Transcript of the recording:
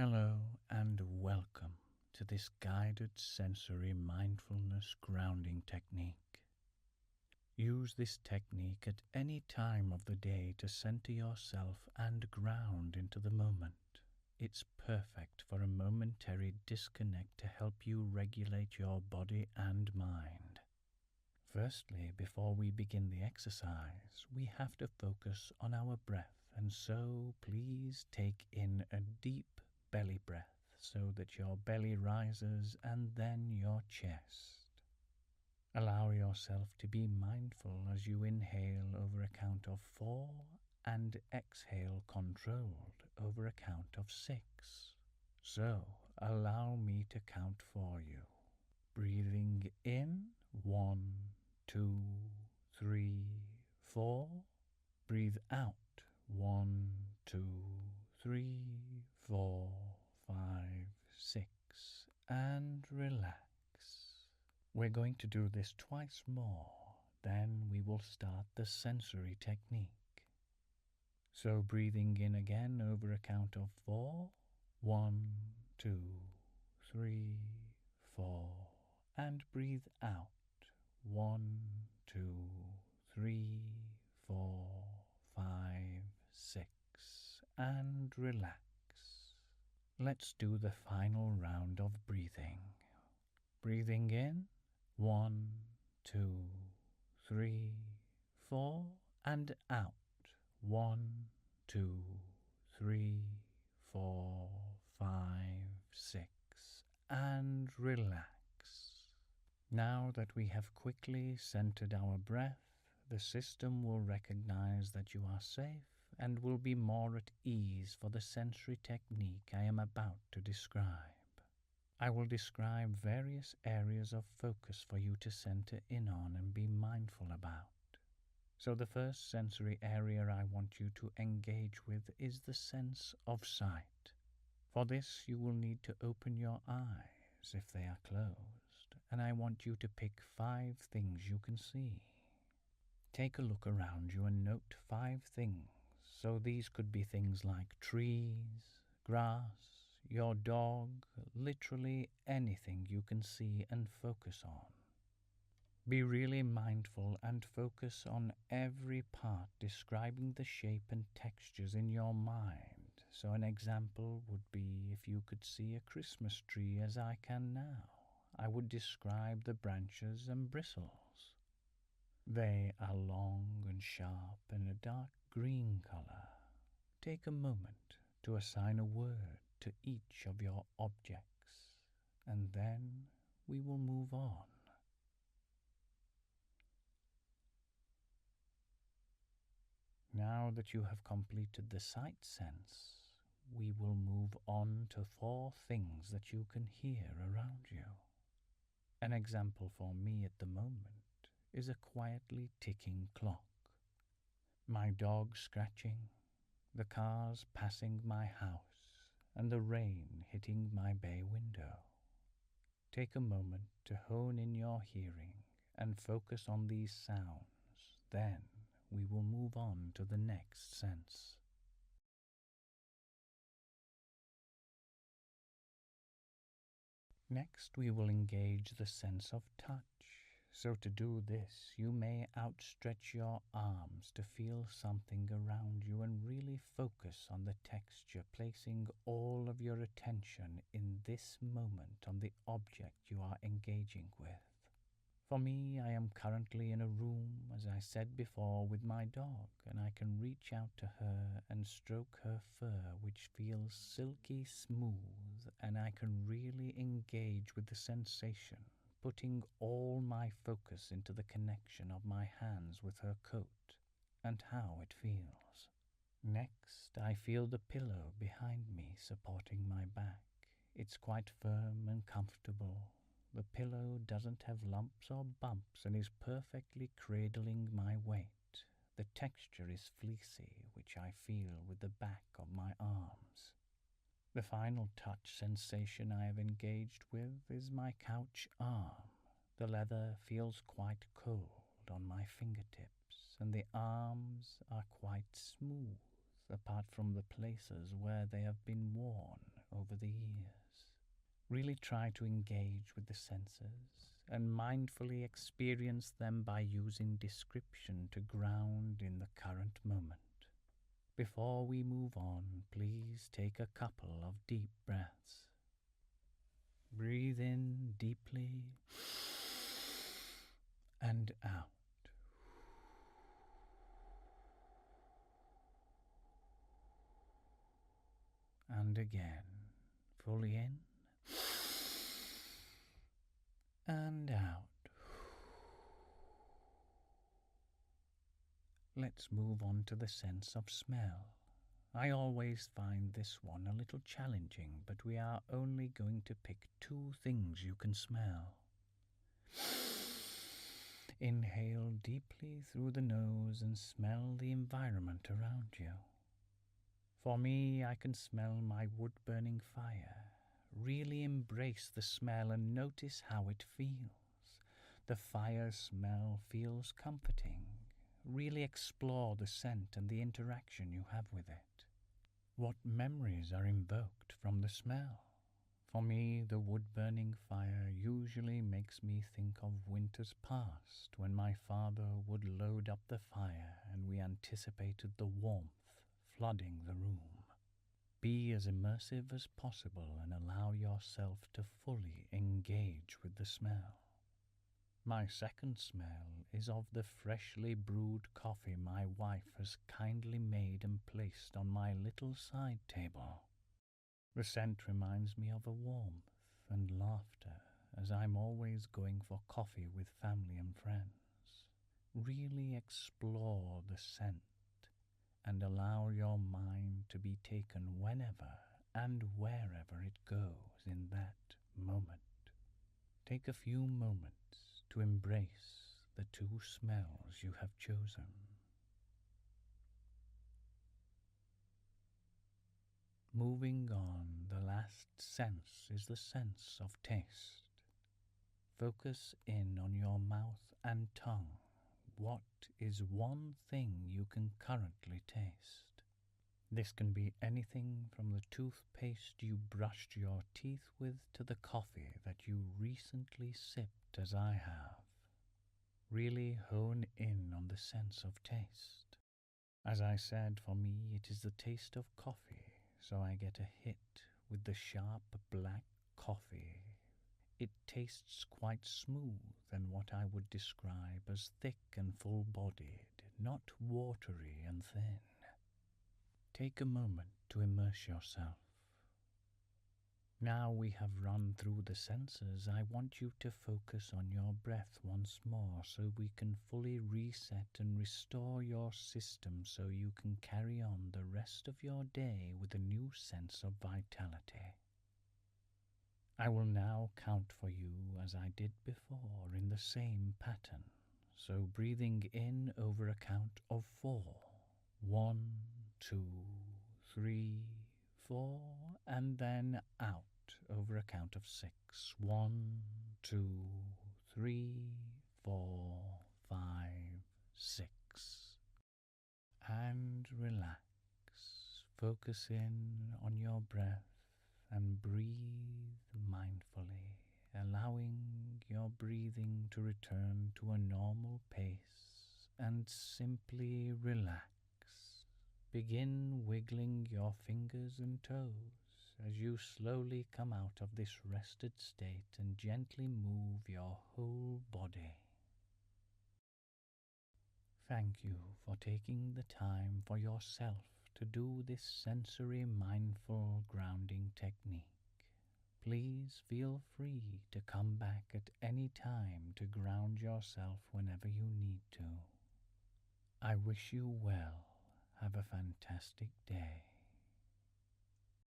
Hello and welcome to this guided sensory mindfulness grounding technique. Use this technique at any time of the day to center yourself and ground into the moment. It's perfect for a momentary disconnect to help you regulate your body and mind. Firstly, before we begin the exercise, we have to focus on our breath, and so please take in a deep belly breath so that your belly rises and then your chest. Allow yourself to be mindful as you inhale over a count of 4 and exhale controlled over a count of 6. So allow me to count for you. Breathing in 1, 2, 3, 4. Breathe out 1, 2, 3, 4, 5, 6, and relax. We're going to do this twice more, then we will start the sensory technique. So breathing in again over a count of 4, 1, 2, 3, 4, and breathe out 1, 2, 3, 4, 5, 6, and relax. Let's do the final round of breathing. Breathing in 1, 2, 3, 4, and out 1, 2, 3, 4, 5, 6, and relax. Now that we have quickly centered our breath, the system will recognize that you are safe and will be more at ease for the sensory technique I am about to describe. I will describe various areas of focus for you to center in on and be mindful about. So the first sensory area I want you to engage with is the sense of sight. For this, you will need to open your eyes if they are closed, and I want you to pick 5 things you can see. Take a look around you and note 5 things. So these could be things like trees, grass, your dog, literally anything you can see and focus on. Be really mindful and focus on every part describing the shape and textures in your mind. So an example would be if you could see a Christmas tree as I can now. I would describe the branches and bristles. They are long and sharp and a dark green color. Take a moment to assign a word to each of your objects, and then we will move on. Now that you have completed the sight sense, we will move on to 4 things that you can hear around you. An example for me at the moment is a quietly ticking clock, my dog scratching, the cars passing my house, and the rain hitting my bay window. Take a moment to hone in your hearing and focus on these sounds. Then we will move on to the next sense. Next, we will engage the sense of touch. So to do this, you may outstretch your arms to feel something around you and really focus on the texture, placing all of your attention in this moment on the object you are engaging with. For me, I am currently in a room, as I said before, with my dog, and I can reach out to her and stroke her fur, which feels silky smooth, and I can really engage with the sensation, putting all my focus into the connection of my hands with her coat and how it feels. Next, I feel the pillow behind me supporting my back. It's quite firm and comfortable. The pillow doesn't have lumps or bumps and is perfectly cradling my weight. The texture is fleecy, which I feel with the back of my arms. The final touch sensation I have engaged with is my couch arm. The leather feels quite cold on my fingertips, and the arms are quite smooth, apart from the places where they have been worn over Really try to engage with the senses and mindfully experience them by using description to ground in the current moment. Before we move on, please take a couple of deep breaths. Breathe in deeply and out. And again, fully in and out. Let's move on to the sense of smell. I always find this one a little challenging, but we are only going to pick 2 things you can smell. Inhale deeply through the nose and smell the environment around you. For me, I can smell my wood-burning fire. Really embrace the smell and notice how it feels. The fire smell feels comforting. Really explore the scent and the interaction you have with it. What memories are invoked from the smell? For me, the wood-burning fire usually makes me think of winters past, when my father would load up the fire and we anticipated the warmth flooding the room. Be as immersive as possible and allow yourself to fully engage with the smell. My second smell is of the freshly brewed coffee my wife has kindly made and placed on my little side table. The scent reminds me of a warmth and laughter, as I'm always going for coffee with family and friends. Really explore the scent and allow your mind to be taken whenever and wherever it goes in that moment. Take a few moments to embrace the 2 smells you have chosen. Moving on, the last sense is the sense of taste. Focus in on your mouth and tongue. What is one thing you can currently taste? This can be anything from the toothpaste you brushed your teeth with to the coffee that you recently sipped as I have. Really hone in on the sense of taste. As I said, for me it is the taste of coffee, so I get a hit with the sharp black coffee. It tastes quite smooth and what I would describe as thick and full-bodied, not watery and thin. Take a moment to immerse yourself. Now we have run through the senses, I want you to focus on your breath once more so we can fully reset and restore your system so you can carry on the rest of your day with a new sense of vitality. I will now count for you as I did before in the same pattern. So breathing in over a count of 4. 1, 2, 3, 4, and then out over a count of 6. 1, 2, 3, 4, 5, 6. And relax. Focus in on your breath and breathe mindfully, allowing your breathing to return to a normal pace and simply relax. Begin wiggling your fingers and toes as you slowly come out of this rested state and gently move your whole body. Thank you for taking the time for yourself to do this sensory mindful grounding technique. Please feel free to come back at any time to ground yourself whenever you need to. I wish you well. Have a fantastic day.